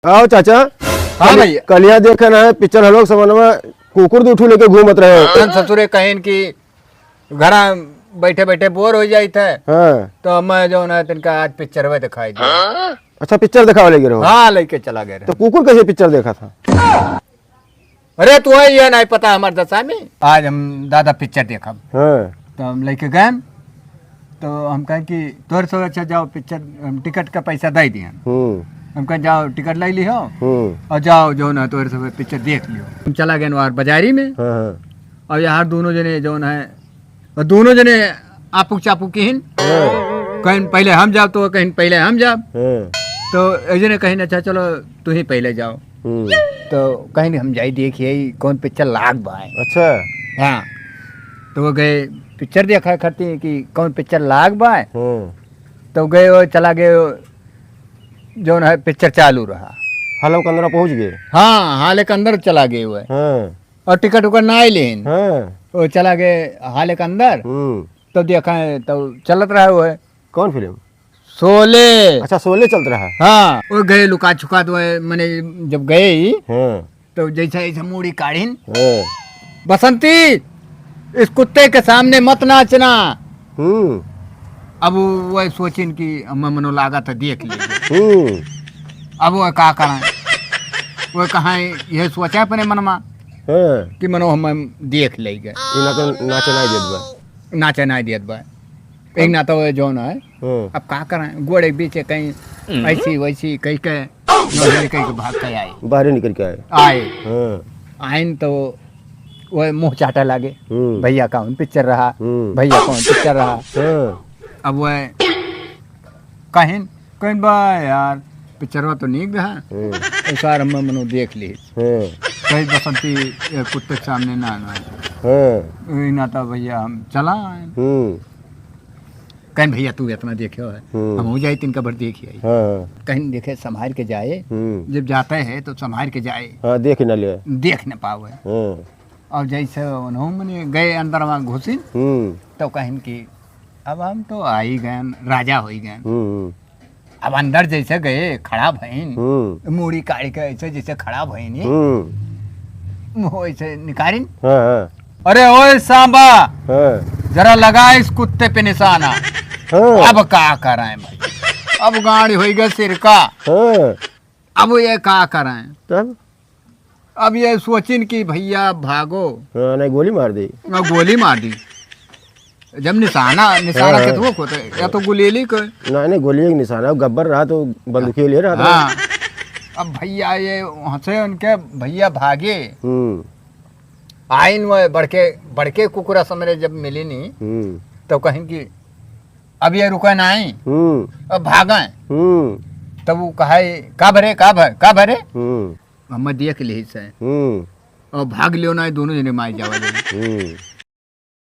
आओ चाचा। हाँ भैया। कलिया देखा ना है पिक्चर हम लोग समझ कुकुर दूठू लेके घूमत रहे हो। ससुरे कहें कि घर बैठे बैठे बोर हो जाते है हाँ। तो मैं जो ना तिनका आज पिक्चर वे दिखाई दिया। अच्छा पिक्चर दिखावा लेके रहो। हाँ लेके चला गया तो कुकुर कैसे पिक्चर देखा था? अरे तू है ये नहीं पता हमारे दशा में आज हम दादा पिक्चर देखा हाँ। तो हम लेके गए तो हम कहें कि तोर से अच्छा जाओ पिक्चर हम टिकट का पैसा दे दिए हम कहें जाओ टिकट ले ली हो और जाओ जो ना तोर से पिक्चर देख लियो। हम चला गए बाहर बाजारी में हाँ। और यार दोनों जने जो है और दोनों जने आपू चापू की कहीं पहले हम जाओ तो कहीं पहले हम जाओ तो जने कहीं अच्छा चलो तू ही पहले जाओ तो कहीं हम जाई देखिए कौन पिक्चर लाग बाए। अच्छा। हाँ तो वो गए पिक्चर देखा करती कि कौन पिक्चर लाग बाए तो गए वो चला गए जो है पिक्चर चालू रहा। हाल के अंदर पहुंच गए। हाँ हाल के अंदर चला गए वो और टिकट उकट ना लेन वो चला गए हाल के अंदर तो देखा है तो चलत रहा वो है कौन फिल्म? शोले। अच्छा शोले चलता रहा। हाँ वो गए लुका छुका तो मैंने जब गए ही हाँ। तो जैसा ऐसा मूड़ी काढ़ीन बसंती इस कुत्ते के सामने मत नाचना। अब वो सोचिन कि मैं मनो लागा तो देख लीजिए। अब वो का करा वो कहा यह सोचा अपने मन में कि मनो हम देख लेंगे नाचे नहीं देत बा एक ना तो जो ना है अब का करें गोड़े बीच कहीं ऐसी वैसी कहीं कहीं भाग के आए बाहर निकल के आए आइन तो वो मुंह चाटा लागे भैया कौन पिक्चर रहा भैया कौन पिक्चर रहा। अब वो कहीं कहीं बा यार पिक्चर तो नहीं रहा ऐसा हम मनो देख ली कहीं बसंती कुत्ते के सामने ना ना तो भैया हम चला कहीं भैया तू इतना देखे है हम हो जाए तीन कबर देखिए कहीं देखे संभाल के जाए जब जाते हैं तो संभाल के जाए देख न पावे और जैसे उन्होंने गए अंदर वहाँ घुसी तो कहीं कि अब हम तो आ ही गए राजा हो ही गए अब अंदर जैसे गए खड़ा भईन मूड़ी काढ़ी के ऐसे जैसे खड़ा भईन वैसे निकारिन अरे ओए सांबा जरा लगा इस कुत्ते पे निशाना। अब का कराएं भाई अब गाड़ी हो गई सिर का अब ये का कराएं तब अब ये सोचिन कि भैया भागो नहीं गोली मार दी जब निशाना के धोख होते या तो गुलेली को नहीं गोली एक निशाना गब्बर रहा तो बंदूकें ले रहा था। हाँ अब भैया ये हंसे उनके भैया भागे आइन वो बड़के कुकुरा समरे जब मिली नहीं तो कहीं कि अब ये रुका नहीं अब भागा तब वो कहा का भरे हम देख ली से और भाग लियो ना दोनों जने मार जावा